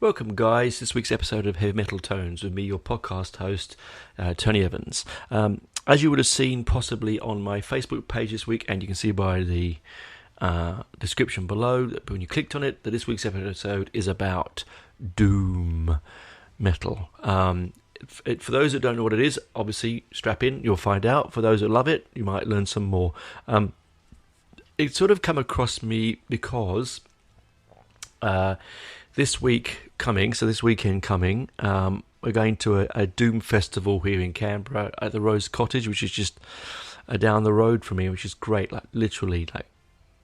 Welcome, guys. This week's episode of Heavy Metal Tones with me, your podcast host, Tony Evans. As you would have seen possibly on my Facebook page this week, and you can see by the description below, that when you clicked on it, that this week's episode is about doom metal. For those that don't know what it is, obviously strap in, you'll find out. For those that love it, you might learn some more. It sort of come across me because this weekend coming, we're going to a Doom festival here in Canberra at the Rose Cottage, which is just down the road from me, which is great, like literally like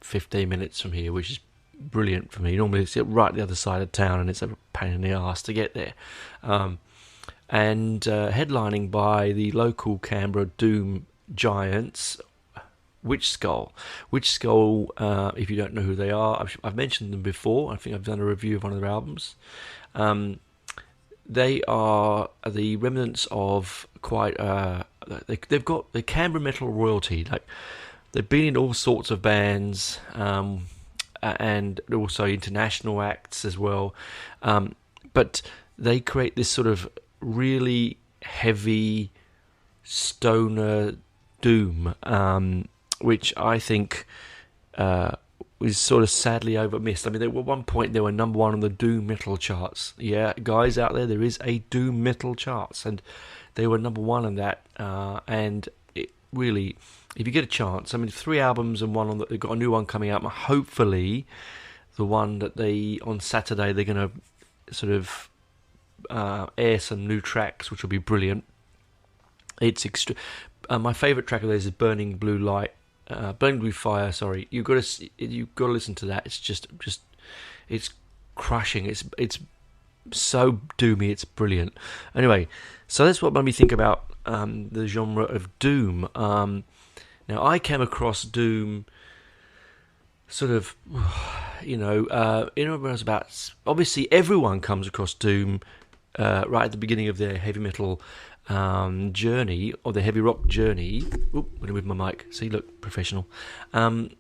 15 minutes from here, which is brilliant for me. Normally it's right the other side of town and it's a pain in the arse to get there. And headlining by the local Canberra Doom giants, Witch Skull. Witch Skull, if you don't know who they are, I've mentioned them before. I think I've done a review of one of their albums. They are the remnants of quite... they've got the Canberra metal royalty. Like, they've been in all sorts of bands, and also international acts as well. But they create this sort of really heavy stoner doom, which I think was sort of sadly over-missed. I mean, at one point they were number one on the doom metal charts. Yeah, guys out there is a doom metal charts, and they were number one on that. And it really, if you get a chance, I mean, 3 albums and they've got a new one coming out. Hopefully, the one that on Saturday they're going to sort of air some new tracks, which will be brilliant. It's my favourite track of theirs is Burning Blue Fire. Sorry, you've got to listen to that. It's just it's crushing. It's so doomy. It's brilliant. Anyway, so that's what made me think about the genre of doom. Now I came across doom sort of, when I was about. Obviously, everyone comes across doom right at the beginning of their heavy metal journey, or the heavy rock journey. Oop, I'm going to move my mic. See, look, professional. And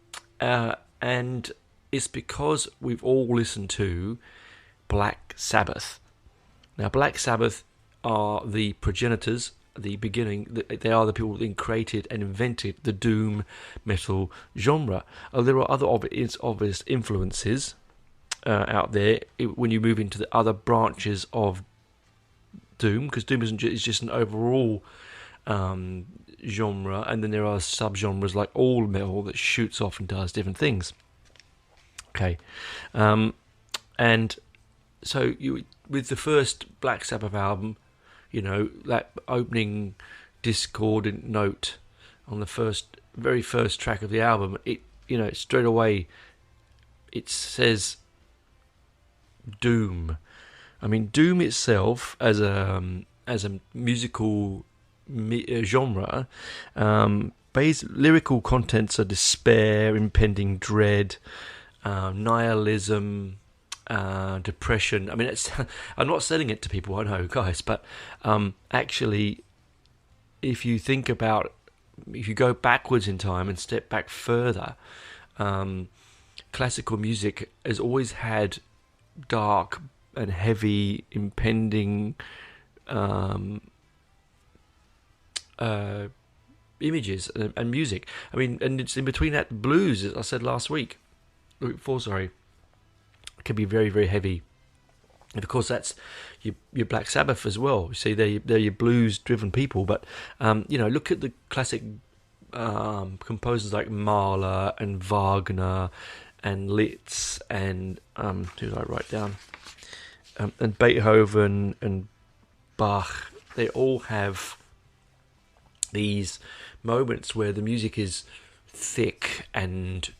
it's because we've all listened to Black Sabbath. Now, Black Sabbath are the progenitors, the beginning. They are the people that created and invented the doom metal genre. There are other obvious influences out there when you move into the other branches of doom, because doom is just an overall genre, and then there are subgenres like all metal that shoots off and does different things. Okay, and so with the first Black Sabbath album, that opening discordant note on the very first track of the album, it straight away it says doom. I mean, doom itself as a musical genre, lyrical contents are despair, impending dread, nihilism, depression. I mean, I'm not selling it to people, I know, guys, but actually, if you go backwards in time and step back further, classical music has always had dark and heavy, impending images and music. I mean, and it's in between that blues, as I said before, can be very, very heavy. And of course, that's your Black Sabbath as well. You see, they're your blues-driven people. But look at the classic composers like Mahler and Wagner and Liszt and who did I write down? And Beethoven and Bach. They all have these moments where the music is thick and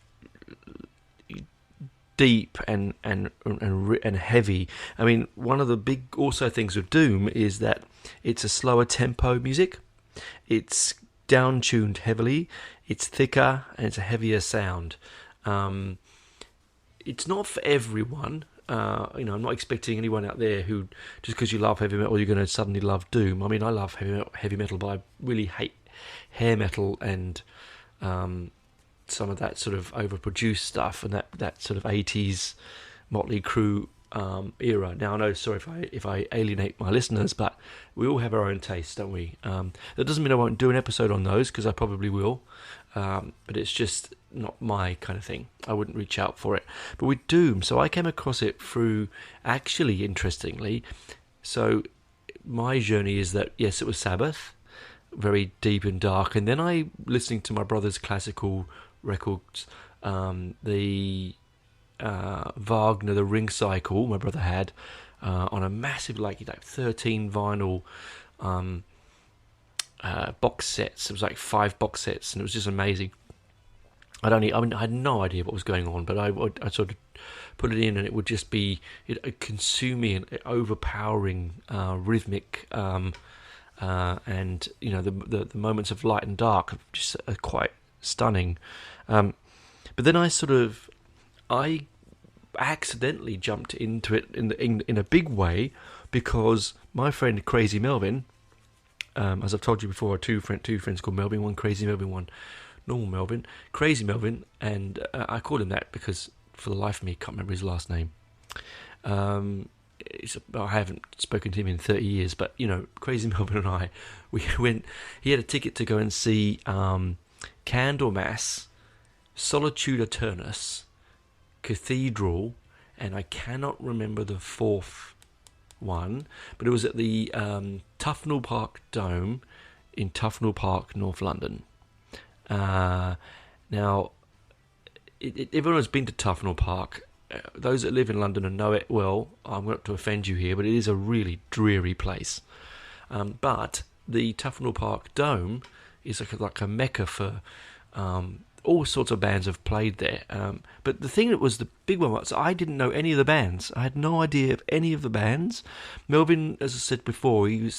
deep and heavy. I mean, one of the big also things with doom is that it's a slower tempo music. It's down-tuned heavily. It's thicker and it's a heavier sound. It's not for everyone. I'm not expecting anyone out there who, just because you love heavy metal, you're going to suddenly love doom. I mean, I love heavy metal, but I really hate hair metal and some of that sort of overproduced stuff and that sort of 80s Motley Crue era. Now I know, sorry if I alienate my listeners, but we all have our own tastes, don't we? That doesn't mean I won't do an episode on those, because I probably will, but it's just not my kind of thing. I wouldn't reach out for it. But with Doom, so I came across it through, actually, interestingly, so my journey is that, yes, it was Sabbath, very deep and dark, and then I, listening to my brother's classical records, the Wagner, the Ring Cycle, my brother had on a massive, like 13 vinyl box sets. It was like 5 box sets, and it was just amazing. I had no idea what was going on, but I sort of put it in, and it would just be a consuming and overpowering rhythmic, and the moments of light and dark just are quite stunning. But then I accidentally jumped into it in a big way, because my friend Crazy Melvin, as I've told you before, two friends called Melvin, one Crazy Melvin, one normal Melvin, Crazy Melvin, and I called him that because for the life of me, I can't remember his last name. I haven't spoken to him in 30 years, but Crazy Melvin and I, we went. He had a ticket to go and see Candlemass, Solitude Aeternus, Cathedral, and I cannot remember the fourth one, but it was at the Tufnell Park Dome in Tufnell Park, North London. Now, everyone has been to Tufnell Park. Those that live in London and know it well, I'm not to offend you here, but it is a really dreary place. But the Tufnell Park Dome is like a mecca for all sorts of bands have played there. But the thing that was the big one was I didn't know any of the bands. I had no idea of any of the bands. Melvin, as I said before, you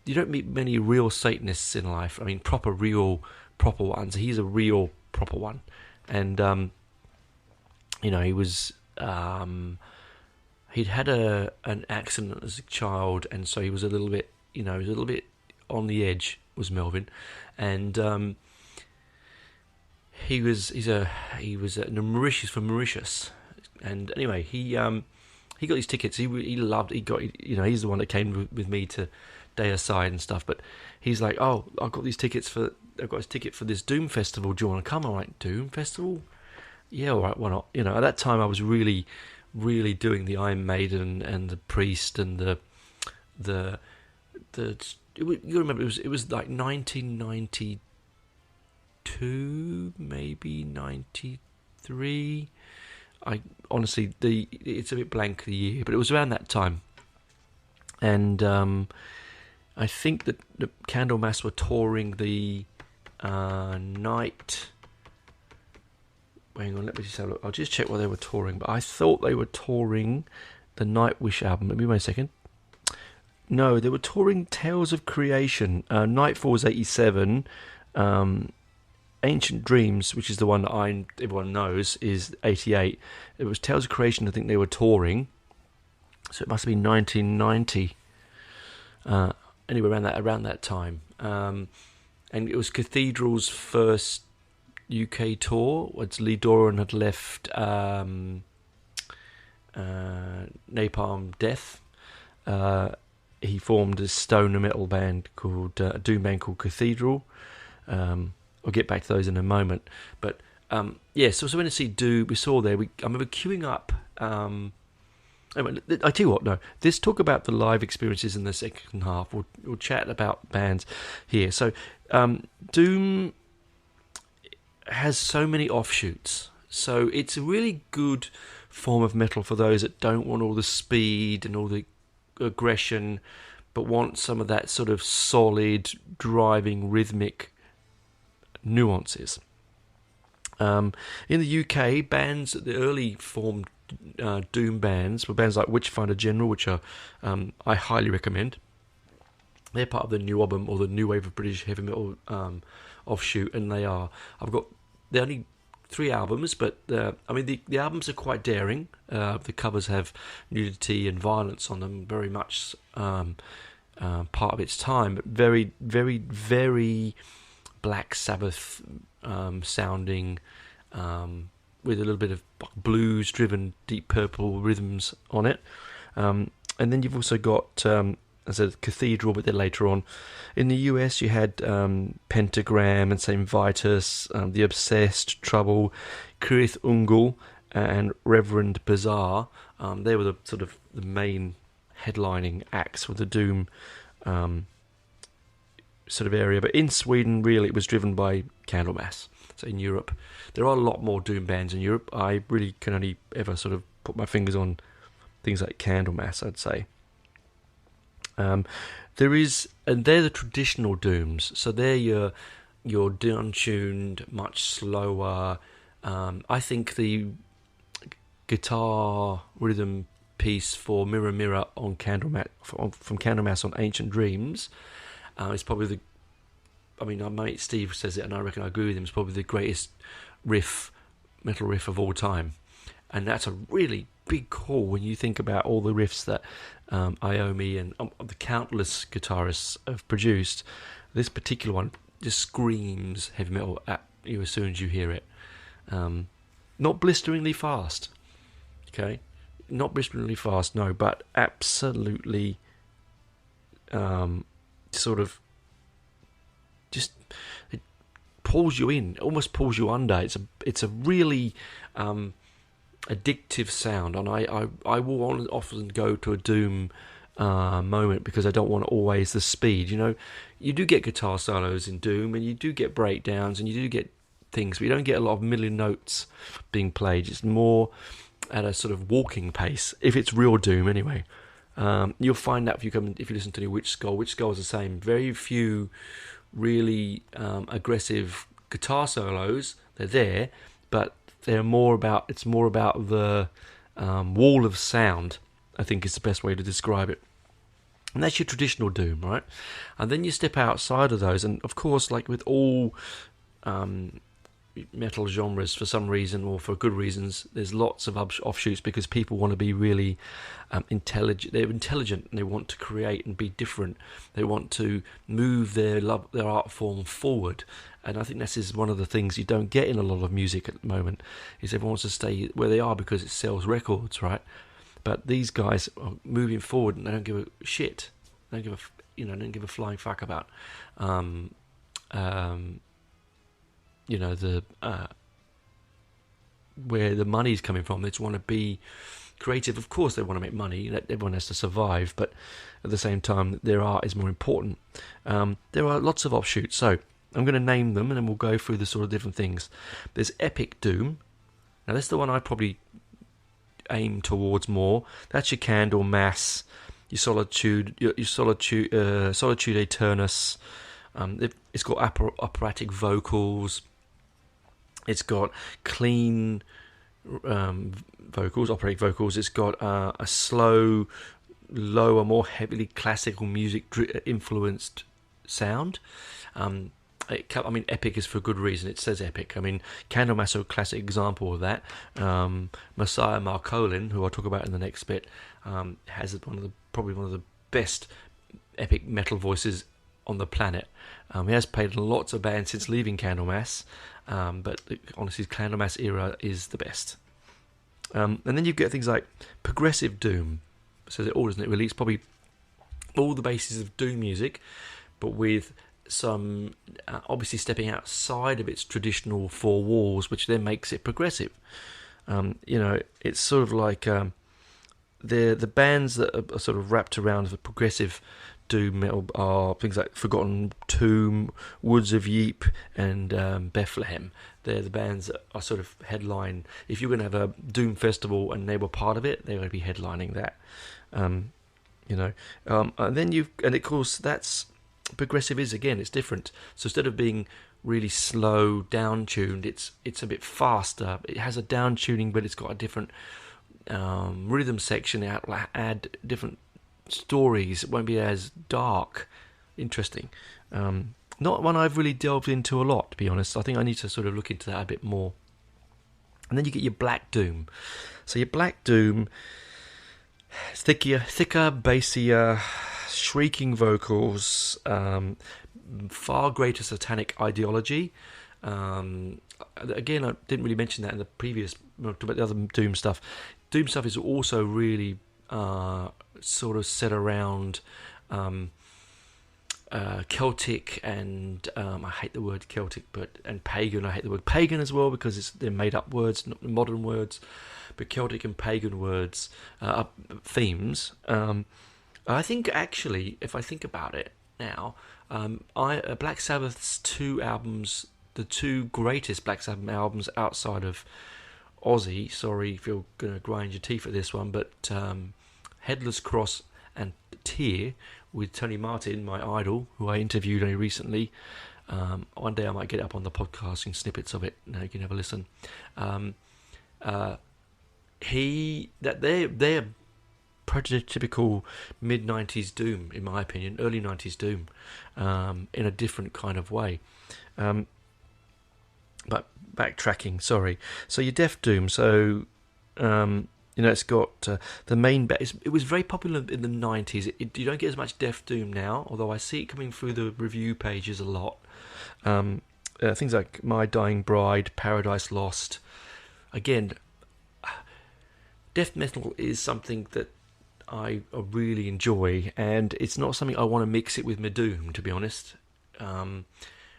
don't meet many real Satanists in life. I mean, proper ones. He's a real proper one. And, he was, he'd had an accident as a child, and so he was a little bit, on the edge, was Melvin. And, he was Mauritius, from Mauritius, and anyway, he got his tickets. He's the one that came with me to Day Aside and stuff. But he's like, oh, I've got his ticket for this Doom festival. Do you want to come? I'm like, Doom festival? Yeah, all right, why not? At that time I was really, really doing the Iron Maiden and the Priest and you remember it was like 1992. Maybe 93. I honestly, it's a bit blank the year, but it was around that time. And I think that the Candlemass were touring the night. Hang on, let me just have a look. I'll just check what they were touring. But I thought they were touring the Nightwish album. Let me wait a second. No, they were touring Tales of Creation. Nightfall was 87. Ancient Dreams, which is the one that everyone knows, is 88. It was Tales of Creation, I think they were touring. So it must have been 1990. Anyway, around that time. And it was Cathedral's first UK tour, once Lee Doran had left Napalm Death. He formed a stoner metal band called a doom band called Cathedral. I'll get back to those in a moment. But so we went to see Doom. We saw there. I remember queuing up. I tell you what, no. Let's talk about the live experiences in the second half. We'll chat about bands here. So Doom has so many offshoots. So it's a really good form of metal for those that don't want all the speed and all the aggression, but want some of that sort of solid, driving, rhythmic nuances. In the UK, bands, the early formed doom bands were bands like Witchfinder General, which are I highly recommend. They're part of the new album, or the new wave of British heavy metal offshoot, and they're only 3 albums, but the albums are quite daring. The covers have nudity and violence on them, very much part of its time, but very, very, very Black Sabbath sounding, with a little bit of blues-driven, deep purple rhythms on it. And then you've also got, as a cathedral, but then later on, in the US you had Pentagram and Saint Vitus, the Obsessed, Trouble, Kirith Ungol, and Reverend Bazaar. They were the sort of the main headlining acts for the Doom sort of area. But in Sweden, really, it was driven by Candlemass. So in Europe, there are a lot more Doom bands in Europe. I really can only ever sort of put my fingers on things like Candlemass, I'd say. There is, and they're the traditional Dooms. So they're your down-tuned, much slower. I think the guitar rhythm piece for Mirror Mirror on Candlemass, from Candlemass on Ancient Dreams, is probably the. I mean, my mate Steve says it, and I reckon I agree with him. It's probably the greatest metal riff of all time, and that's a really big call when you think about all the riffs that Iommi and the countless guitarists have produced. This particular one just screams heavy metal at you as soon as you hear it. Not blisteringly fast, okay? Not blisteringly fast, no, but absolutely sort of just it pulls you in, almost pulls you under. It's a really addictive sound, and I will often go to a Doom moment because I don't want always the speed. You know, you do get guitar solos in Doom, and you do get breakdowns, and you do get things, but you don't get a lot of million notes being played. It's more at a sort of walking pace, if it's real Doom anyway. You'll find that if you listen to the Witch Skull is the same. Very few really aggressive guitar solos. They're there, but it's more about the wall of sound, I think is the best way to describe it. And that's your traditional Doom, right? And then you step outside of those, and of course, like with all metal genres, for some reason or for good reasons, there's lots of offshoots because people want to be really intelligent. They're intelligent and they want to create and be different. They want to move their art form forward. And I think this is one of the things you don't get in a lot of music at the moment, is everyone wants to stay where they are because it sells records, right? But these guys are moving forward and they don't give a shit. They don't give a flying fuck about where the money's coming from. They just want to be creative. Of course they want to make money, everyone has to survive, but at the same time their art is more important. There are lots of offshoots, so I'm going to name them and then we'll go through the sort of different things. There's Epic Doom. Now that's the one I probably aim towards more. That's your Candlemass, your Solitude Aeternus. It's got operatic vocals. It's got clean vocals, operatic vocals. It's got a slow, lower, more heavily classical music influenced sound. Epic is for a good reason. It says epic. I mean, Candlemass are a classic example of that. Messiah Marcolin, who I'll talk about in the next bit, has probably one of the best epic metal voices on the planet. He has played in lots of bands since leaving Candlemass, but honestly, Candlemass era is the best. And then you get things like progressive Doom. Says it all, doesn't it? Really, it's probably all the bases of Doom music, but with some obviously stepping outside of its traditional four walls, which then makes it progressive. It's sort of like the bands that are sort of wrapped around the progressive Doom metal are things like Forgotten Tomb, Woods of Yeep, and Bethlehem. They're the bands that are sort of headline. If you're going to have a Doom festival and they were part of it, they're going to be headlining that. And then and of course that's progressive is, again, it's different. So instead of being really slow, down-tuned, it's a bit faster. It has a down-tuning, but it's got a different rhythm section. Add different stories. It won't be as dark. Interesting. Not one I've really delved into a lot, to be honest. I think I need to sort of look into that a bit more. And then you get your Black Doom. So your Black Doom, thicker, bassier, shrieking vocals, far greater satanic ideology, Again, I didn't really mention that in the previous, about the other Doom stuff. Doom stuff is also really sort of set around Celtic and I hate the word Celtic, and pagan. I hate the word pagan as well because they're made up words, not modern words, but Celtic and pagan words themes. I think actually, if I think about it now, Black Sabbath's two albums, the two greatest Black Sabbath albums outside of Ozzy. Sorry if you're going to grind your teeth at this one, but Headless Cross and Tear with Tony Martin, my idol, who I interviewed only recently. One day I might get it up on the podcast and snippets of it. Now you can have a listen. They're prototypical mid-90s Doom, in my opinion, early 90s Doom, in a different kind of way. But backtracking, sorry. So your Death Doom, so it's got the main. It was very popular in the 90s. You don't get as much Death Doom now, although I see it coming through the review pages a lot. Things like My Dying Bride, Paradise Lost. Again, death metal is something that I really enjoy, and it's not something I want to mix it with my Doom, to be honest,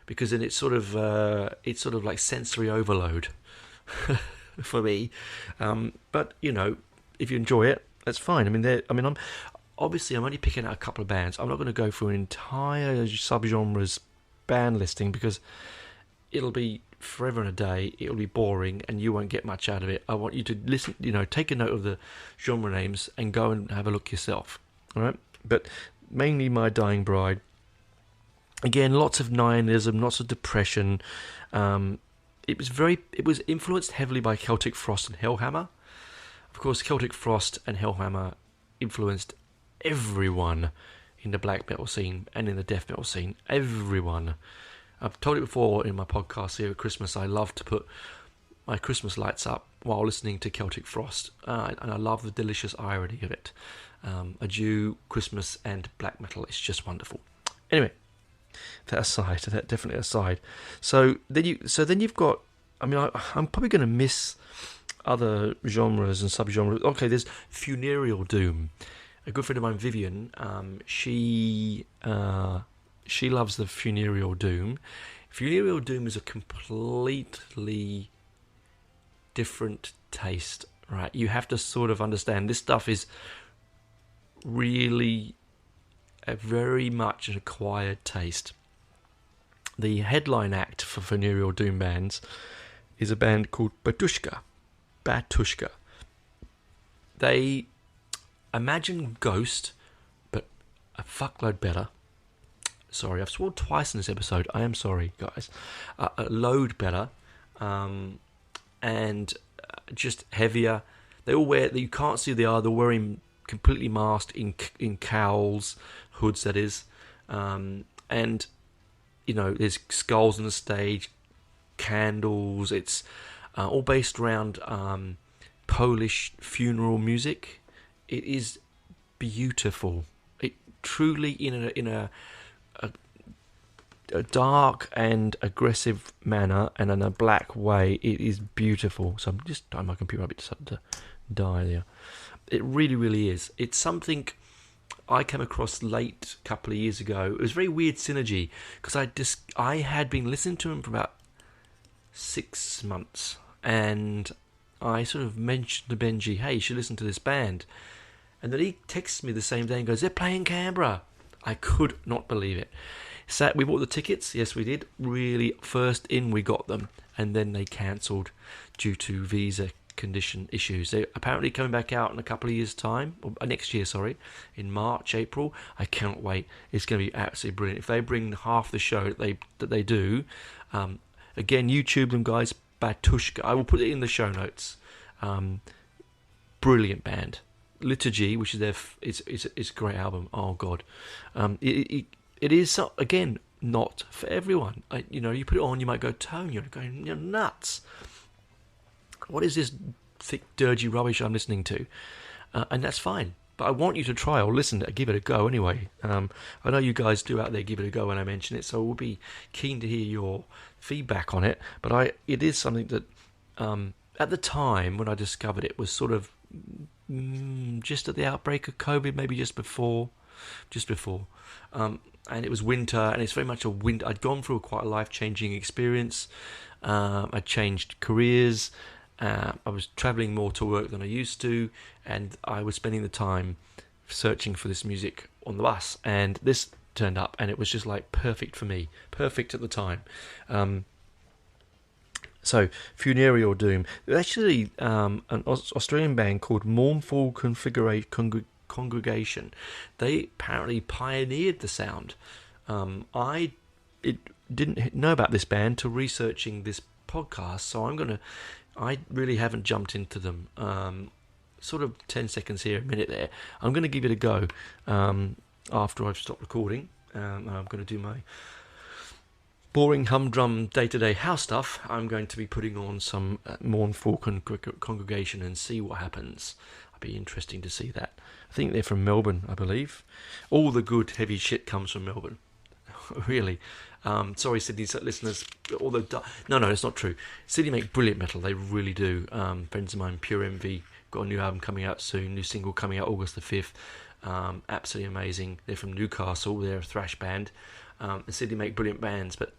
because then it's sort of like sensory overload for me. But if you enjoy it, that's fine. I'm only picking out a couple of bands. I'm not going to go through an entire subgenres band listing because it'll be forever and a day. It'll be boring and you won't get much out of it. I want you to listen, take a note of the genre names and go and have a look yourself. All right, but mainly My Dying Bride. Again, lots of nihilism, lots of depression. It was influenced heavily by Celtic Frost and Hellhammer. Of course, Celtic Frost and Hellhammer influenced everyone in the black metal scene and in the death metal scene. Everyone. I've told it before in my podcast here at Christmas. I love to put my Christmas lights up while listening to Celtic Frost, and I love the delicious irony of it. A Jew, Christmas, and black metal. It's just wonderful. Anyway, that definitely aside. So then you've got. I'm probably going to miss other genres and subgenres. Okay, there's funereal doom. A good friend of mine, Vivian, she loves the funereal doom. Funereal doom is a completely different taste, right? You have to sort of understand this stuff is really very much an acquired taste. The headline act for funereal doom bands is a band called Batushka. They imagine Ghost, but a fuckload better. Sorry, I've sworn twice in this episode. I am sorry, guys. A load better, and just heavier. They all wear. You can't see who they are. They're wearing completely masked in cowls, hoods. That is, and there's skulls on the stage, candles. It's all based around Polish funeral music. It is beautiful. It truly in a dark and aggressive manner and in a black way. It is beautiful. So I'm just tying my computer up. It decided to die there. It really, really is. It's something I came across late a couple of years ago. It was very weird synergy because I had been listening to him for about 6 months, and I sort of mentioned to Benji, hey, you should listen to this band. And then he texts me the same day and goes, they're playing Canberra. I could not believe it. So we bought the tickets. Yes, we did. Really, first in we got them. And then they cancelled due to visa condition issues. They're apparently coming back out in a couple of years' time. Or next year, sorry. In March, April. I cannot wait. It's going to be absolutely brilliant. If they bring half the show that they do. Again, YouTube them, guys. Batushka. I will put it in the show notes. Brilliant band. Liturgy, which is it's a great album. Oh God, it is again not for everyone. You put it on, you might go tone. You're going, you're nuts. What is this thick, dirgy rubbish I'm listening to? And that's fine. But I want you to try or listen to give it a go anyway. I know you guys do out there give it a go when I mention it, so we'll be keen to hear your feedback on it. But it is something that at the time when I discovered it was sort of just at the outbreak of COVID, maybe just before. And it was winter, and it's very much a winter. I'd gone through quite a life-changing experience. I'd changed careers. I was travelling more to work than I used to, and I was spending the time searching for this music on the bus. And this turned up, and it was just like perfect for me, perfect at the time. So, Funereal Doom. There's actually an Australian band called Mournful Congregation. They apparently pioneered the sound. I didn't know about this band till researching this podcast, so I really haven't jumped into them. Sort of 10 seconds here, a minute there. I'm going to give it a go after I've stopped recording. I'm going to do my boring humdrum day-to-day house stuff. I'm going to be putting on some Mournful Congregation and see what happens. It'll be interesting to see that. I think they're from Melbourne, I believe. All the good heavy shit comes from Melbourne. Really. Sorry, Sydney listeners. Although no, it's not true. Sydney make brilliant metal. They really do. Friends of mine, Pure Envy, got a new album coming out soon. New single coming out August the 5th. Absolutely amazing. They're from Newcastle. They're a thrash band. And Sydney make brilliant bands, but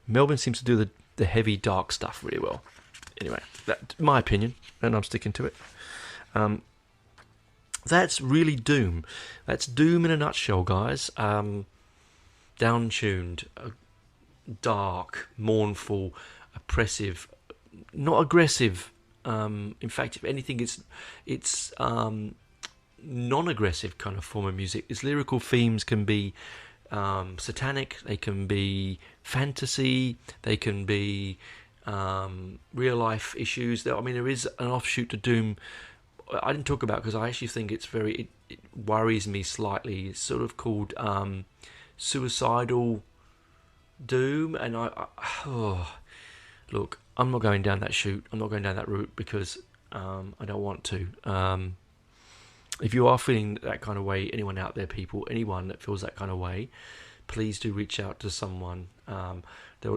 Melbourne seems to do the heavy, dark stuff really well. Anyway, that's my opinion, and I'm sticking to it. That's really Doom. That's Doom in a nutshell, guys. Down-tuned, dark, mournful, oppressive, not aggressive. In fact, if anything, it's non-aggressive kind of form of music. Its lyrical themes can be satanic, they can be fantasy, they can be real life issues. I mean, there is an offshoot to Doom I didn't talk about because I actually think it worries me slightly. It's sort of called suicidal Doom, and look, I'm not going down that chute. I'm not going down that route because I don't want to. If you are feeling that kind of way, anyone out there, anyone that feels that kind of way, please do reach out to someone. In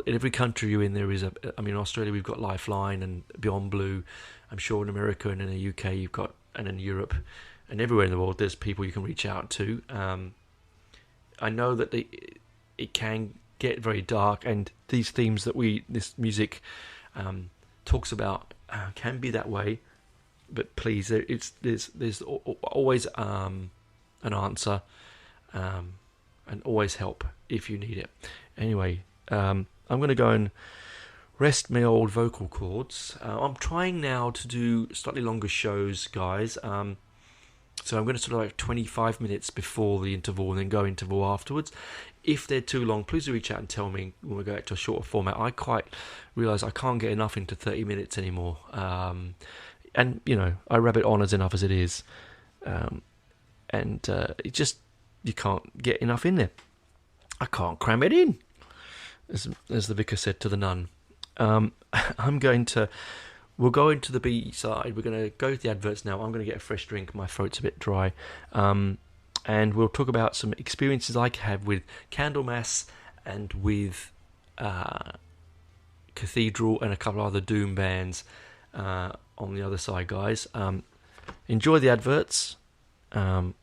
every country you're in, there is in Australia we've got Lifeline and Beyond Blue. I'm sure in America and in the UK you've got, and in Europe and everywhere in the world, there's people you can reach out to. I know that it can get very dark, and these themes that this music talks about can be that way. But please, there's always an answer, and always help if you need it. Anyway, I'm going to go and rest my old vocal cords. I'm trying now to do slightly longer shows, guys. So I'm going to sort of like 25 minutes before the interval and then go interval afterwards. If they're too long, please do reach out and tell me when we go back to a shorter format. I quite realise I can't get enough into 30 minutes anymore. And, I rabbit on as enough as it is. It just, you can't get enough in there. I can't cram it in, as the vicar said to the nun. We'll go into the B side. We're going to go to the adverts now. I'm going to get a fresh drink. My throat's a bit dry. And we'll talk about some experiences I have with Candlemass and with Cathedral and a couple of other Doom bands on the other side, guys. Enjoy the adverts, and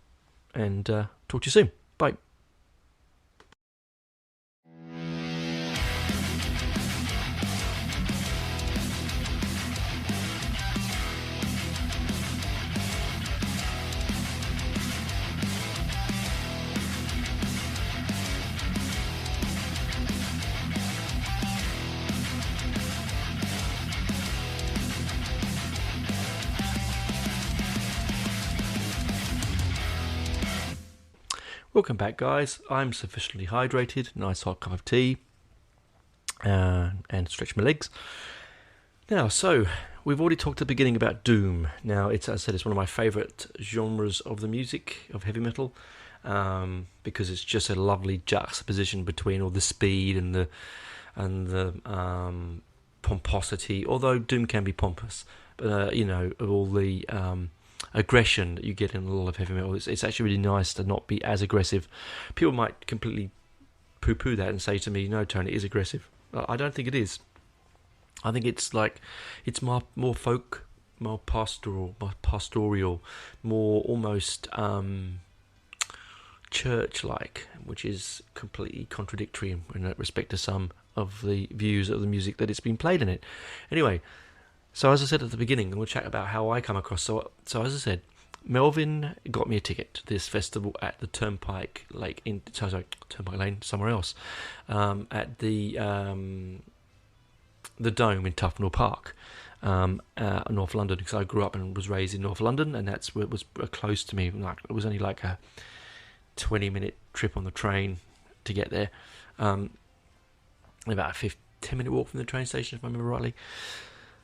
talk to you soon. Bye. Welcome back, guys. I'm sufficiently hydrated. Nice hot cup of tea. And stretch my legs. Now, so we've already talked at the beginning about Doom. Now, as I said, it's one of my favourite genres of the music, of heavy metal, because it's just a lovely juxtaposition between all the speed and the pomposity. Although Doom can be pompous, but all the aggression that you get in a lot of heavy metal. It's actually really nice to not be as aggressive. People might completely poo-poo that and say to me, "No, Tony, it is aggressive." I don't think it is. I think it's like it's more folk, more pastoral, more almost church-like, which is completely contradictory in respect to some of the views of the music that it's been played in it. Anyway, so as I said at the beginning, we'll chat about how I come across. So as I said, Melvin got me a ticket to this festival at the Turnpike Lane, somewhere else, at the Dome in Tufnell Park, North London, because I grew up and was raised in North London, and that's where it was close to me. Like, it was only like a 20-minute trip on the train to get there, about a 10-minute walk from the train station, if I remember rightly.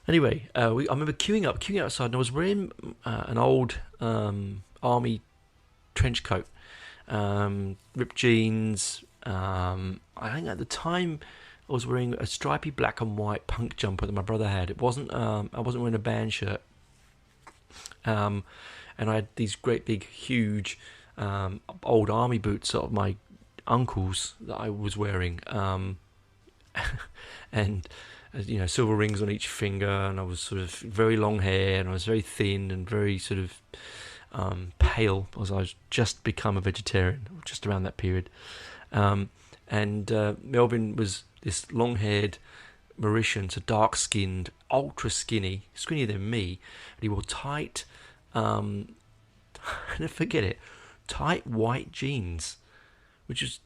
Anyway, I remember queuing outside, and I was wearing an old army trench coat, ripped jeans. I think at the time I was wearing a stripy black and white punk jumper that my brother had. It wasn't. I wasn't wearing a band shirt, and I had these great big, huge old army boots of my uncle's that I was wearing, and silver rings on each finger, and I was sort of very long hair, and I was very thin and very sort of pale, because I was just become a vegetarian just around that period. And Melvin was this long-haired Mauritian, so dark-skinned, ultra skinnier than me, and he wore tight, I never forget it, tight white jeans, which is,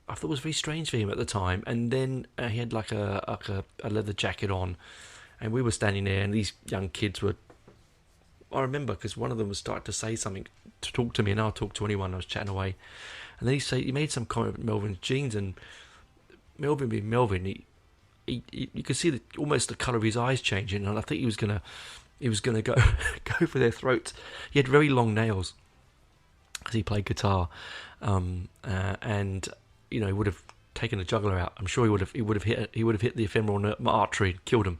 I thought was very strange for him at the time. And then he had like a leather jacket on, and we were standing there, and these young kids were, I remember, because one of them was starting to say something, to talk to me, and I'll talk to anyone. I was chatting away, and then he made some comment about Melvin's jeans, and Melvin being Melvin, he you could see almost the colour of his eyes changing, and I think he was gonna go go for their throats. He had very long nails because he played guitar, and he would have taken the jugular out. I'm sure he would have hit the ephemeral artery and killed him.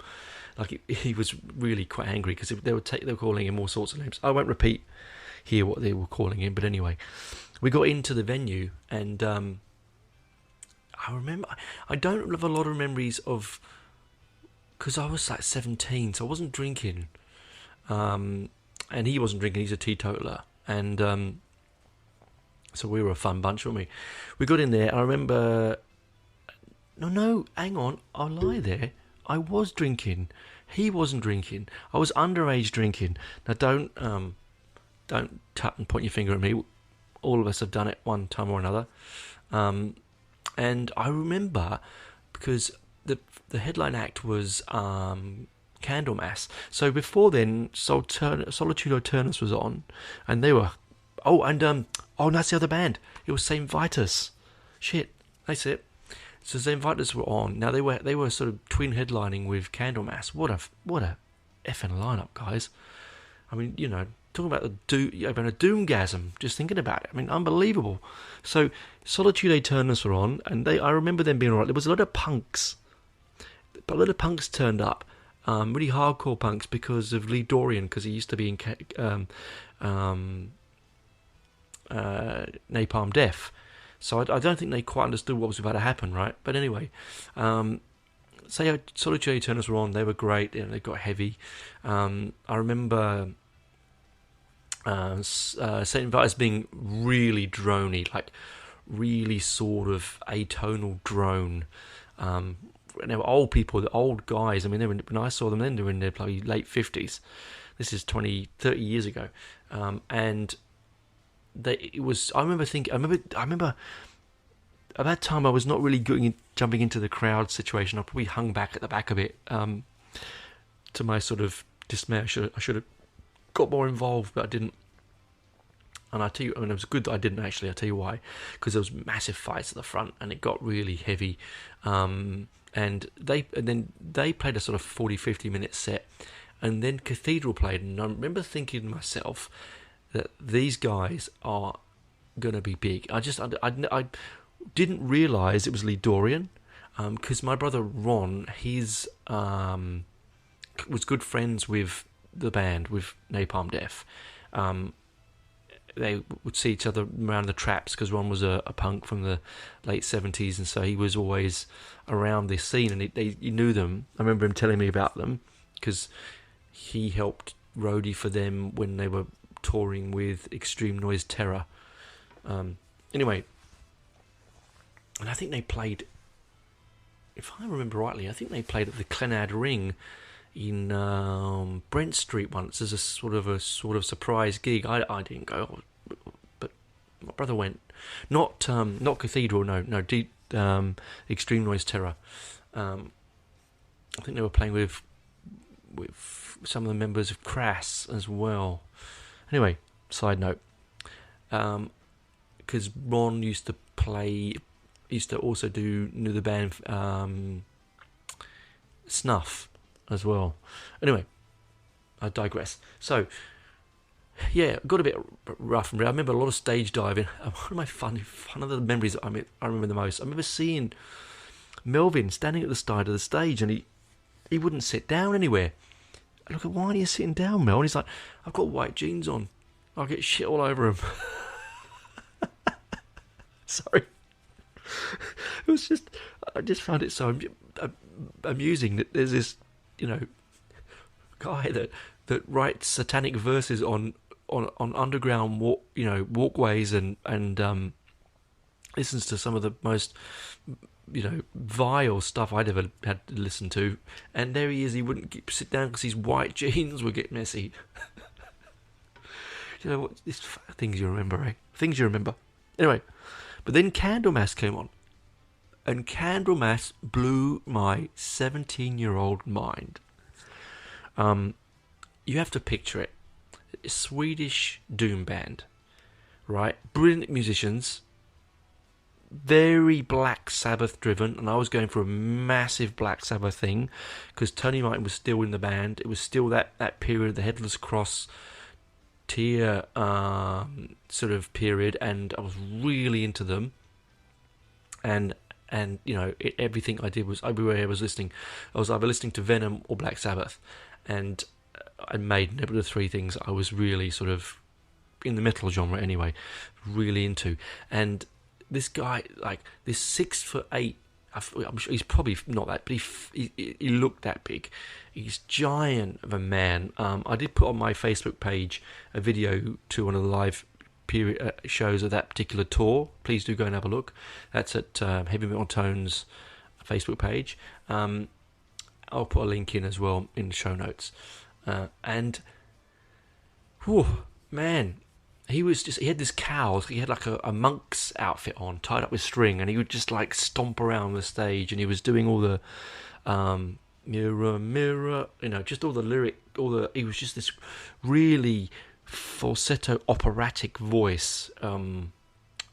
Like, he was really quite angry, because they were calling him all sorts of names. I won't repeat here what they were calling him, but anyway, we got into the venue, and I remember, I don't have a lot of memories of, because I was like 17, so I wasn't drinking, and he wasn't drinking. He's a teetotaler, and so we were a fun bunch, weren't we? We got in there. I remember. No, hang on. I'll lie there. I was drinking. He wasn't drinking. I was underage drinking. Now, don't tap and point your finger at me. All of us have done it one time or another. And I remember, because the headline act was Candlemass. So before then, Solitude Eternus was on, and they were. Oh, that's the other band. It was Saint Vitus. Shit, that's it. So Saint Vitus were on. Now they were sort of twin headlining with Candlemass. What a effing lineup, guys. I mean, talking about a doomgasm. Just thinking about it. I mean, unbelievable. So Solitude Eternus were on, and I remember them being alright. There was a lot of punks, but a lot of punks turned up. Really hardcore punks, because of Lee Dorian, because he used to be in Napalm Death. So I don't think they quite understood what was about to happen, right? But anyway, Solitude Eternus were on. They were great. They got heavy. I remember Saint Vitus being really drony, like really sort of atonal drone. And they were old people, the old guys. I mean, when I saw them then, they were in their probably late 50s. This is 20, 30 years ago. And I remember at that time I was not really jumping into the crowd situation. I probably hung back at the back a bit, to my sort of dismay. I should have got more involved, but I didn't. And I tell you, it was good that I didn't actually. I'll tell you why, because there was massive fights at the front, and it got really heavy. And then they played a sort of 40-50 minute set, and then Cathedral played, and I remember thinking to myself that these guys are gonna be big. I didn't realise it was Lee Dorian, because my brother Ron, was good friends with the band, with Napalm Death, they would see each other around the traps because Ron was a punk from the late 70s, and so he was always around this scene, and he knew them. I remember him telling me about them because he helped roadie for them when they were touring with Extreme Noise Terror. Anyway, and I think they played, if I remember rightly, I think they played at the Clenad Ring in Brent Street once as a sort of surprise gig. I didn't go, but my brother went. Not Cathedral, no, deep Extreme Noise Terror. I think they were playing with some of the members of Crass as well. Anyway, side note, because Ron used to also knew the band Snuff as well. Anyway, I digress. So, yeah, got a bit rough and real. I remember a lot of stage diving. One of my fun of the memories that I remember the most. I remember seeing Melvin standing at the side of the stage, and he wouldn't sit down anywhere. I look at, why are you sitting down, Mel? And he's like, I've got white jeans on. I'll get shit all over them. Sorry. It was just, I just found it so amusing that there's this, guy that writes satanic verses on underground walkways and listens to some of the most vile stuff I'd ever had to listen to, and there he is. He wouldn't sit down because his white jeans would get messy. You know what? These things you remember, eh? Things you remember. Anyway, but then Candlemass came on, and Candlemass blew my 17-year-old mind. You have to picture it. A Swedish doom band, right? Brilliant musicians, very Black Sabbath driven, and I was going for a massive Black Sabbath thing because Tony Martin was still in the band. It was still that period of the Headless Cross tier sort of period, and I was really into them. And everything I did was everywhere I was listening. I was either listening to Venom or Black Sabbath, and I made the three things I was really sort of in the metal genre anyway, really into. And this guy, like this 6'8", I'm sure he's probably not that, but he looked that big. He's giant of a man. I did put on my Facebook page a video to one of the live period shows of that particular tour. Please do go and have a look. That's at Heavy Metal Tones Facebook page. I'll put a link in as well in the show notes. And whew, man, he had this cowl. He had like a monk's outfit on, tied up with string, and he would just like stomp around the stage, and he was doing all the mirror, mirror, just all the lyric, he was just this really falsetto operatic voice. And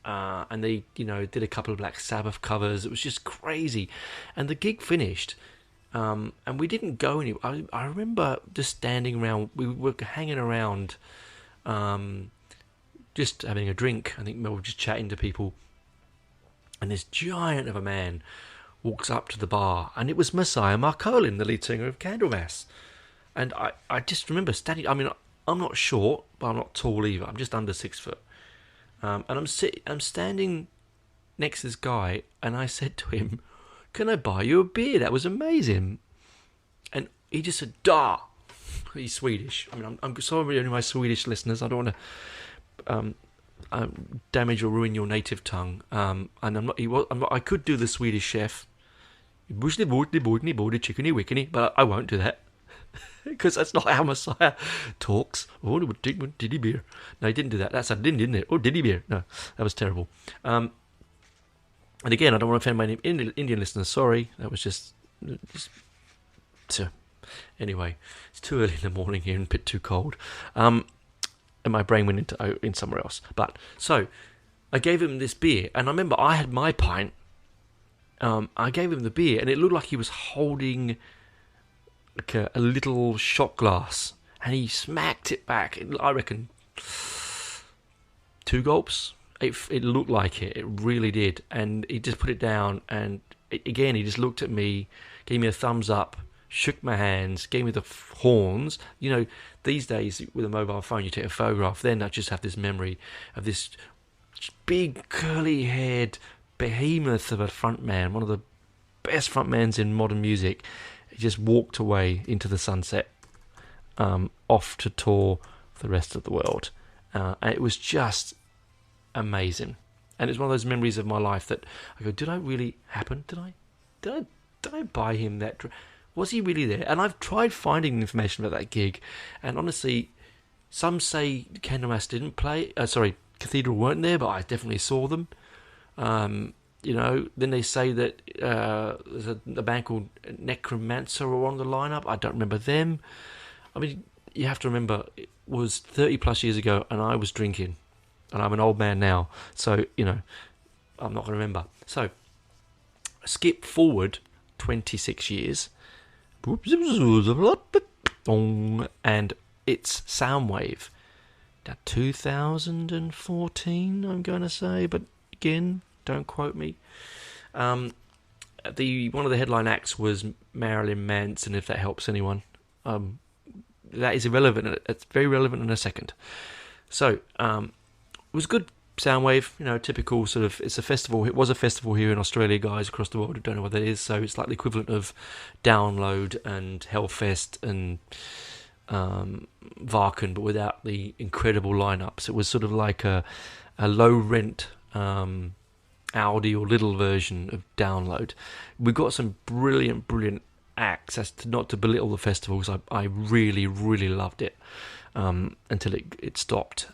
they, did a couple of Black Sabbath covers. It was just crazy. And the gig finished. And we didn't go anywhere. I remember just standing around. We were hanging around, just having a drink. I think we were just chatting to people. And this giant of a man walks up to the bar. And it was Messiah Marcolin, the lead singer of Candlemass. And I just remember standing. I mean, I'm not short, but I'm not tall either. I'm just under 6 foot. And I'm standing next to this guy. And I said to him, "Can I buy you a beer? That was amazing." And he just said, "Da." He's Swedish. I mean, I'm sorry to my Swedish listeners. I don't want to damage or ruin your native tongue. And I'm not. I could do the Swedish chef, but I won't do that because that's not how Messiah talks. Oh, diddy beer. No, he didn't do that. That's a didn't it? Oh, diddy beer. No, that was terrible. And again, I don't want to offend my Indian listeners. Sorry, that was just so. Anyway, it's too early in the morning here and a bit too cold, and my brain went in somewhere else. But so, I gave him this beer, and I remember I had my pint. I gave him the beer, and it looked like he was holding like a little shot glass, and he smacked it back. I reckon 2 gulps. It looked like it. It really did. And he just put it down. And again, he just looked at me, gave me a thumbs up, shook my hands, gave me the horns. these days with a mobile phone, you take a photograph. Then I just have this memory of this big curly-haired behemoth of a frontman, one of the best frontmans in modern music. He just walked away into the sunset, off to tour for the rest of the world. And it was just amazing. And it's one of those memories of my life that I go, did I really happen? Did I buy him that? Was he really there? And I've tried finding information about that gig, and honestly, some say Candlemass didn't play. Cathedral weren't there, but I definitely saw them. Then they say that there's a band called Necromancer were on the lineup. I don't remember them. I mean, you have to remember, it was 30 plus years ago, and I was drinking, and I'm an old man now, so I'm not going to remember. So skip forward 26 years, and it's Soundwave. Now 2014, I'm going to say, but again, don't quote me. One of the headline acts was Marilyn Manson, if that helps anyone. That is irrelevant. It's very relevant in a second. So it was good. Soundwave, typical sort of. It's a festival. It was a festival here in Australia, guys, across the world who don't know what that is. So it's like the equivalent of Download and Hellfest and Varken, but without the incredible lineups. It was sort of like a low rent Audi or little version of Download. We got some brilliant acts. That's not to belittle the festival, because I really loved it until it stopped.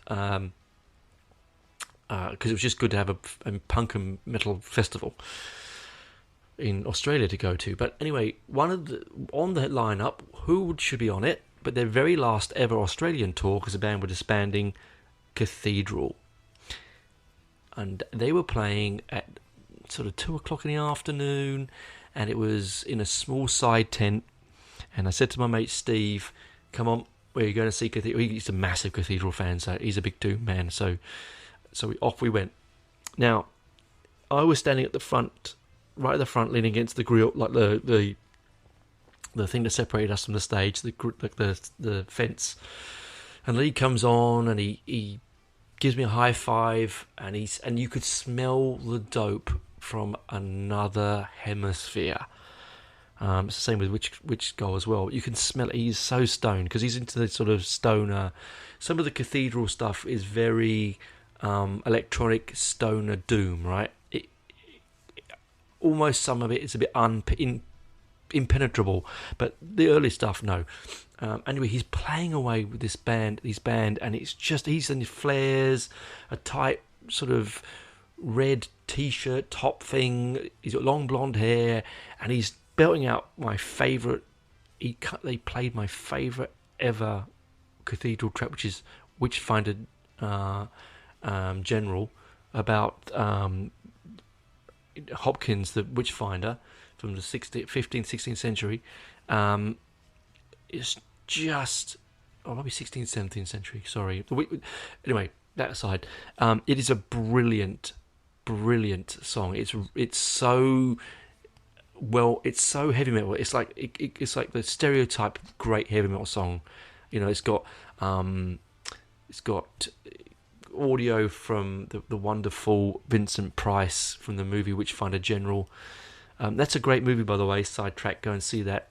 Because it was just good to have a punk and metal festival in Australia to go to. But anyway, on the lineup, who should be on it? But their very last ever Australian tour, because the band were disbanding, Cathedral. And they were playing at sort of 2:00 in the afternoon, and it was in a small side tent. And I said to my mate Steve, "Come on, we're going to see Cathedral." He's a massive Cathedral fan, so he's a big Doom man. So off we went. Now, I was standing at the front, right at the front, leaning against the grill, like the thing that separated us from the stage, the fence. And Lee comes on, and he gives me a high five, and you could smell the dope from another hemisphere. It's the same with Witch Skull as well. You can smell it. He's so stoned because he's into the sort of stoner. Some of the Cathedral stuff is very electronic stoner doom, right? Almost some of it is a bit impenetrable, but the early stuff, no. Anyway, he's playing away with his band, and it's just, he's in flares, a tight sort of red t-shirt top thing. He's got long blonde hair, and he's belting out my favourite. They played my favourite ever Cathedral track, which is Witchfinder General, about Hopkins, the Witchfinder from the 15th, 16th century. It's just, maybe 16th, 17th century, sorry. Anyway, that aside, it is a brilliant song. It's so heavy metal. It's like it's like the stereotype great heavy metal song. It's got audio from the wonderful Vincent Price from the movie Witchfinder General. That's a great movie, by the way. Sidetrack, go and see that.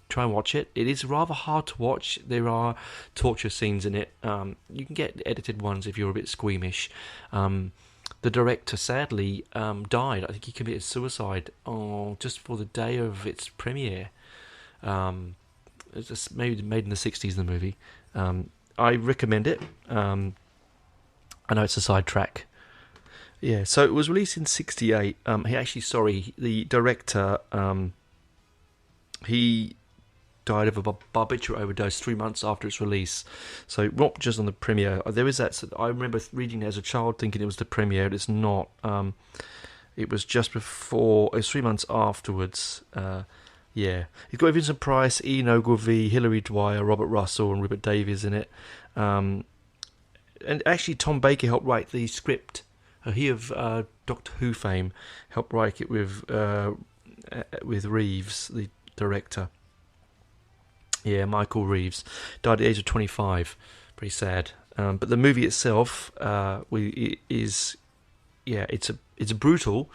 Try and watch it. It is rather hard to watch. There are torture scenes in it. You can get edited ones if you're a bit squeamish. The director sadly died. I think he committed suicide just for the day of its premiere. It's just made in the 60s, the movie. I recommend it. I know it's a sidetrack. Yeah, so it was released in 1968. The director, he died of a barbiturate overdose 3 months after its release. So not just on the premiere. There is that. I remember reading it as a child, thinking it was the premiere. It's not. It was just before. It was 3 months afterwards. Yeah, it's got Vincent Price, Ian Ogilvy, Hilary Dwyer, Robert Russell, and Rupert Davies in it. And actually, Tom Baker helped write the script. He of Doctor Who fame helped write it with Reeves, the director. Yeah, Michael Reeves died at the age of 25. Pretty sad. But the movie itself is, yeah, it's brutal,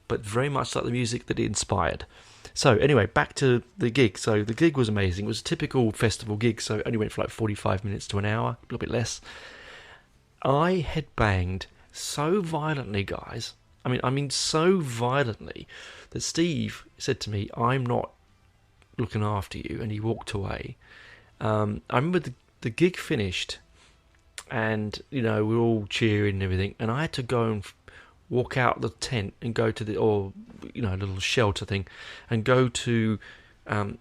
but very much like the music that it inspired. So anyway, back to the gig. So the gig was amazing. It was a typical festival gig, so it only went for like 45 minutes to an hour, a little bit less. I had banged so violently, guys. I mean, so violently that Steve said to me, "I'm not looking after you," and he walked away. I remember the gig finished, and we were all cheering and everything, and I had to go and walk out the tent and go to the or little shelter thing, and go to um,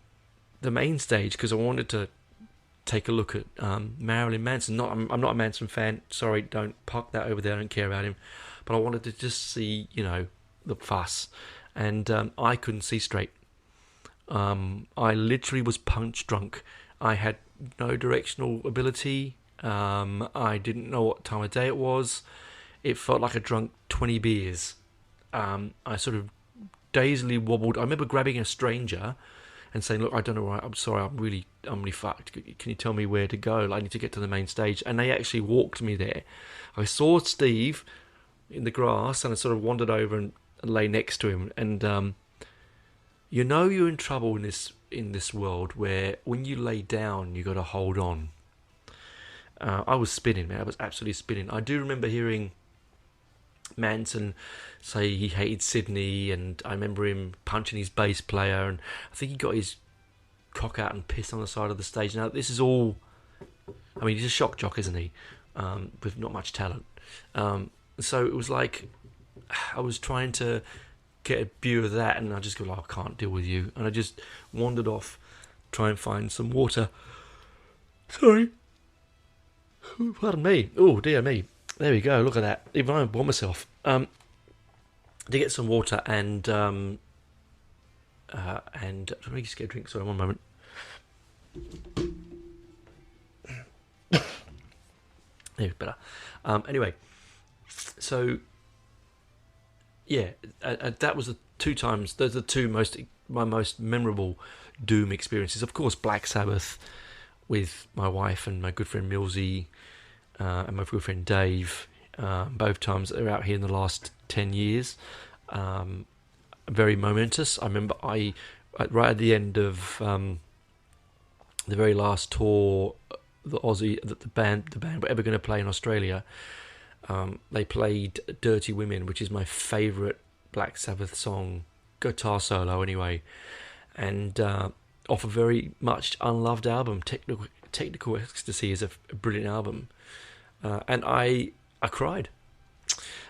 the main stage because I wanted to take a look at Marilyn Manson. I'm not a Manson fan. Sorry, don't park that over there. I don't care about him. But I wanted to just see, the fuss. And I couldn't see straight. I literally was punch drunk. I had no directional ability. I didn't know what time of day it was. It felt like I drunk 20 beers. I sort of dazedly wobbled. I remember grabbing a stranger and saying, "Look, I don't know where I'm sorry, I'm really fucked. Can you tell me where to go? I need to get to the main stage." And they actually walked me there. I saw Steve in the grass, and I sort of wandered over and lay next to him. And you're in trouble in this world where when you lay down, you got to hold on. I was spinning, man. I was absolutely spinning. I do remember hearing Manson say he hated Sydney, and I remember him punching his bass player, and I think he got his cock out and pissed on the side of the stage. Now this is all, I mean, he's a shock jock, isn't he? With not much talent. So it was like I was trying to get a view of that, and I just go, "Oh, I can't deal with you," and I just wandered off, try and find some water. Sorry, pardon me. Oh dear me. There we go. Look at that. Even I bought myself. To get some water and let me just get a drink. Sorry, one moment. There, better. Anyway, so yeah, that was the two times. Those are the two my most memorable Doom experiences. Of course, Black Sabbath with my wife and my good friend Millsy. And my good friend Dave, both times they're out here in the last 10 years. Very momentous. I remember right at the end of the very last tour, the band were ever going to play in Australia, they played Dirty Women, which is my favourite Black Sabbath song, guitar solo anyway, and off a very much unloved album. Technical Ecstasy is a brilliant album. And I cried.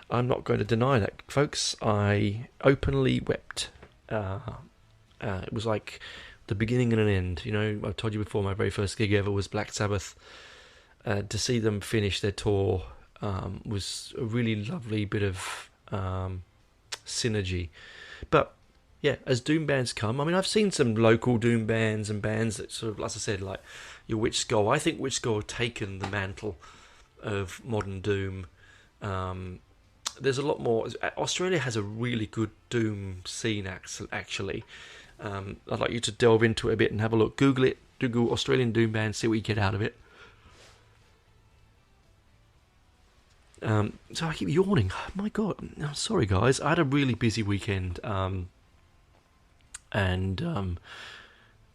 I'm not going to deny that, folks. I openly wept. It was like the beginning and an end. I told you before, my very first gig ever was Black Sabbath. To see them finish their tour was a really lovely bit of synergy. But yeah, as Doom bands come, I mean, I've seen some local Doom bands and bands that sort of, as I said, like your Witch Skull. I think Witch Skull have taken the mantle of modern Doom. There's a lot more. Australia has a really good Doom scene, actually. I'd like you to delve into it a bit and have a look. Google it. Google Australian Doom band, see what you get out of it. So I keep yawning. My God, I'm sorry, guys. I had a really busy weekend,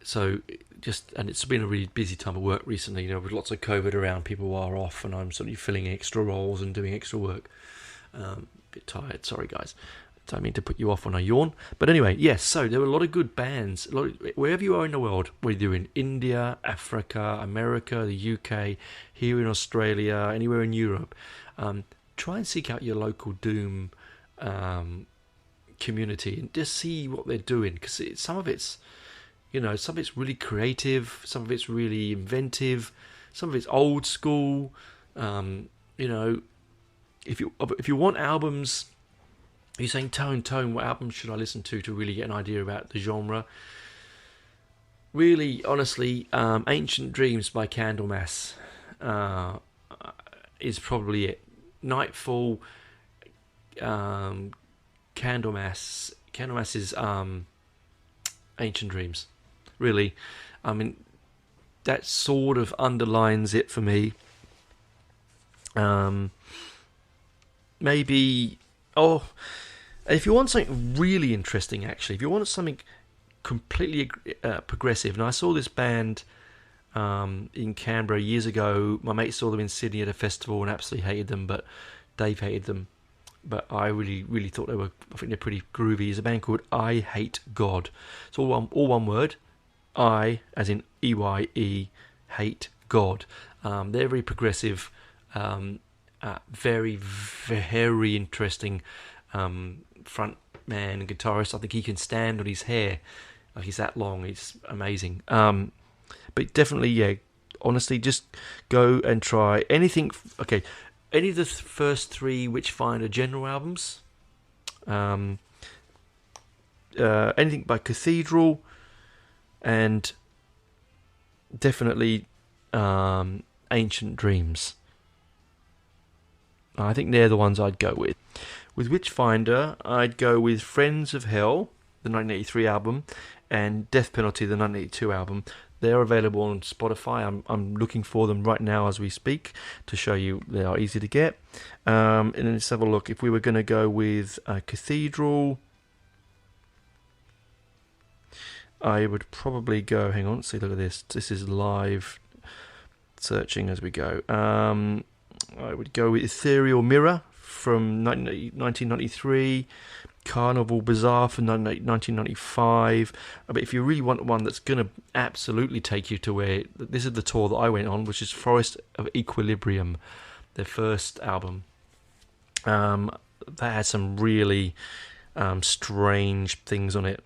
so it's been a really busy time of work recently. With lots of COVID around, people are off, and I'm sort of filling extra roles and doing extra work. A bit tired. Sorry, guys. Don't mean to put you off when I yawn. But anyway, yes. So there were a lot of good bands. Wherever you are in the world, whether you're in India, Africa, America, the UK, here in Australia, anywhere in Europe, try and seek out your local Doom community and just see what they're doing, because some of it's really creative, some of it's really inventive, some of it's old school. If you want albums, you're saying, Tone, what album should I listen to really get an idea about the genre? Really, honestly, Ancient Dreams by Candlemass is probably it. Nightfall, Candlemass is Ancient Dreams. Really, I mean, that sort of underlines it for me. Maybe, oh, if you want something really interesting, actually, if you want something completely progressive, and I saw this band in Canberra years ago. My mate saw them in Sydney at a festival and absolutely hated them, but Dave hated them. But I really thought they were. I think they're pretty groovy. It's a band called I Hate God. It's all one word. I, as in EYE, hate God. They're very progressive, very very interesting front man and guitarist. I think he can stand on his hair. Like he's that long. It's amazing. But definitely, yeah. Honestly, just go and try anything. Okay, any of the first three Witchfinder General albums. Anything by Cathedral, and definitely Ancient Dreams. I think they're the ones I'd go with. With Witchfinder, I'd go with Friends of Hell, the 1983 album, and Death Penalty, the 1982 album. They're available on Spotify. I'm looking for them right now as we speak to show you they are easy to get. And then let's have a look. If we were going to go with Cathedral, I would probably go. Hang on, let's see. Look at this. This is live searching as we go. I would go with Ethereal Mirror from 1993. Carnival Bazaar from 1995. But if you really want one that's going to absolutely take you to where... This is the tour that I went on, which is Forest of Equilibrium, their first album. That had some really strange things on it.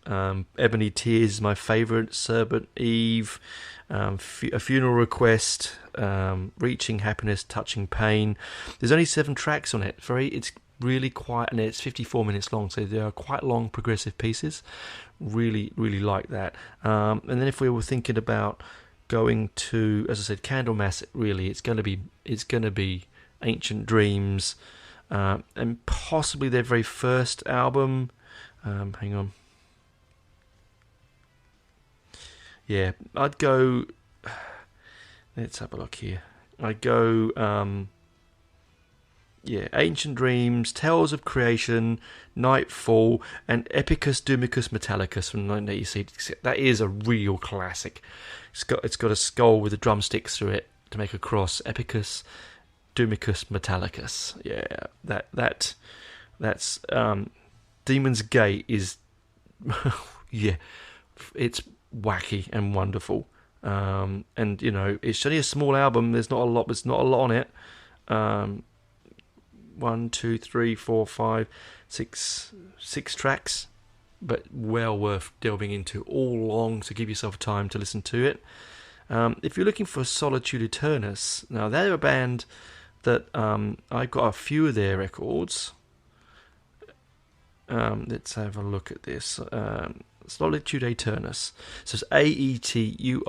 Ebony Tears is my favourite. Serpent Eve, A Funeral Request, Reaching Happiness, Touching Pain. There's only 7 tracks on it. It's really quiet, and it's 54 minutes long, so they are quite long progressive pieces. Really like that. And then if we were thinking about going to, as I said, Candlemass, really it's going to be Ancient Dreams, and possibly their very first album. Hang on. Yeah, I'd go. Let's have a look here. I'd go. Ancient Dreams, Tales of Creation, Nightfall, and Epicus Dumicus Metallicus from 1986. That is a real classic. It's got a skull with the drumsticks through it to make a cross. Epicus Dumicus Metallicus. Yeah, that's Demon's Gate is yeah, it's wacky and wonderful. And you know, it's only a small album. There's not a lot on it. 1, 2, 3, 4, 5, 6 tracks, but well worth delving into. All long, so give yourself time to listen to it. If you're looking for Solitude Aeturnus, now they're a band that I've got a few of their records. Let's have a look at this. Solitude Aeturnus. So it's Aeturnus.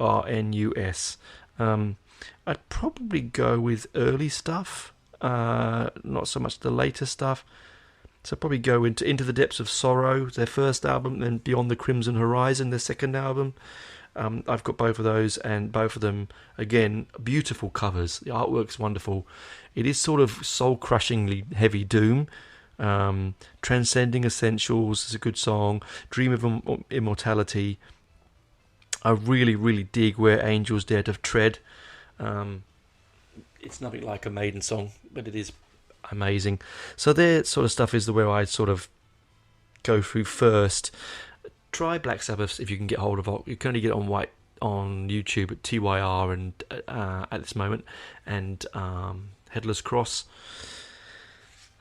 I'd probably go with early stuff. Not so much the later stuff. So probably go into the Depths of Sorrow, their first album, then Beyond the Crimson Horizon, their second album. I've got both of those, and both of them, again, beautiful covers. The artwork's wonderful. It is sort of soul-crushingly heavy doom. Transcending Essentials is a good song. Dream of Immortality. I really dig Where Angels Dare to Tread. It's nothing like a Maiden song, but it is amazing. So their sort of stuff is the way I sort of go through first. Try Black Sabbath if you can get hold of it. You can only get it on YouTube at TYR and at this moment, and Headless Cross.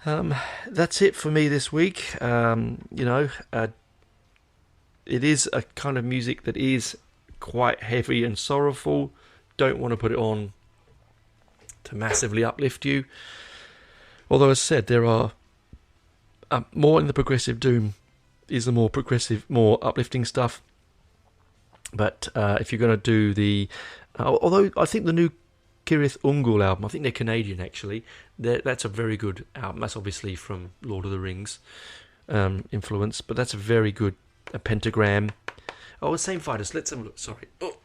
That's it for me this week. It is a kind of music that is quite heavy and sorrowful. Don't want to put it on to massively uplift you. Although, as I said, there are more in the progressive doom is the more progressive, more uplifting stuff. But if you're going to do the... although I think the new Kirith Ungol album, I think they're Canadian actually, that's a very good album. That's obviously from Lord of the Rings influence, but that's a very good pentagram. Oh, the same fighters. Let's have a look. Sorry. Oh,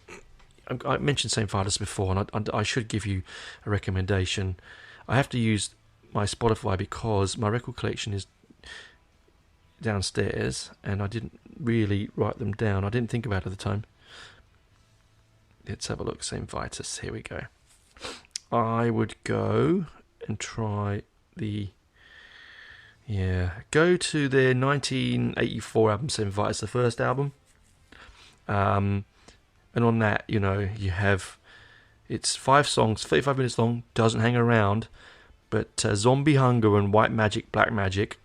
I mentioned St. Vitus before, and I should give you a recommendation. I have to use my Spotify because my record collection is downstairs, and I didn't really write them down. I didn't think about it at the time. Let's have a look. St. Vitus. Here we go. I would go and try go to their 1984 album, St. Vitus, the first album. And on that, you have, it's 5 songs, 35 minutes long, doesn't hang around, but Zombie Hunger and White Magic, Black Magic,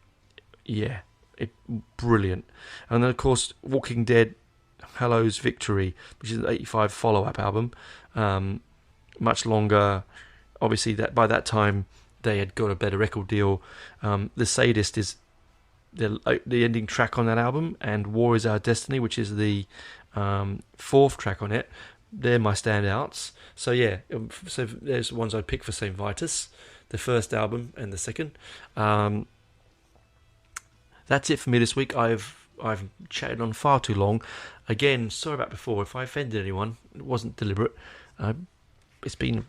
brilliant. And then, of course, Walking Dead, Hello's Victory, which is an 85 follow-up album, much longer. Obviously, that by that time they had got a better record deal. The Sadist is the ending track on that album, and War Is Our Destiny, which is the 4th track on it. They're my standouts. So so there's ones I'd pick for St. Vitus, the first album and the second. That's it for me this week. I've chatted on far too long. Again, sorry about before. If I offended anyone, it wasn't deliberate. It's been,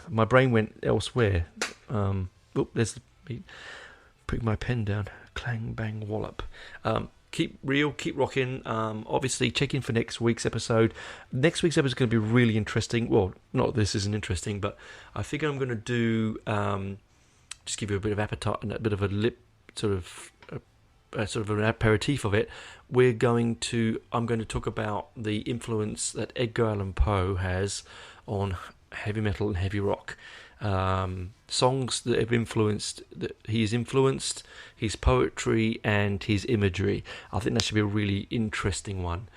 my brain went elsewhere. There's me putting my pen down. Clang, bang, wallop. Keep real, keep rocking. Obviously, check in for next week's episode. Next week's episode is going to be really interesting. Well, not this isn't interesting, but I think I'm going to do just give you a bit of appetite and a bit of a lip sort of an aperitif of it. I'm going to talk about the influence that Edgar Allan Poe has on heavy metal and heavy rock. Songs that he's influenced, his poetry and his imagery. I think that should be a really interesting one.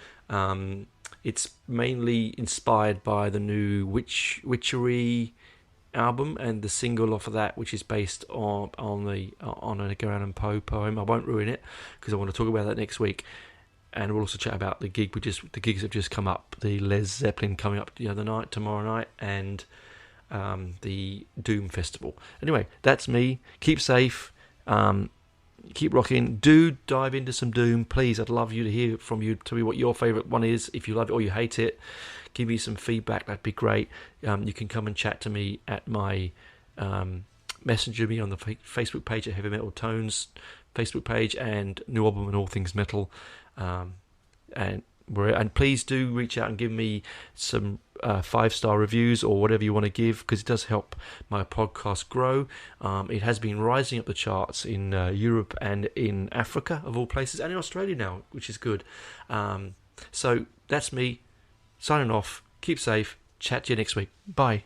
It's mainly inspired by the new Witchery album and the single off of that, which is based on an Edgar Allan Poe poem. I won't ruin it because I want to talk about that next week, and we'll also chat about the gigs have just come up. The Led Zeppelin coming up tomorrow night, and the Doom Festival. Anyway, that's me. Keep safe. Keep rocking. Do dive into some Doom, please. I'd love you to hear from you. Tell me what your favourite one is. If you love it or you hate it, give me some feedback. That'd be great. You can come and chat to me at my messenger me on the Facebook page at Heavy Metal Tones Facebook page, and New Album and All Things Metal. And please do reach out and give me some 5-star reviews or whatever you want to give, because it does help my podcast grow. It has been rising up the charts in Europe and in Africa, of all places, and in Australia now, which is good. So that's me signing off. Keep safe. Chat to you next week. Bye.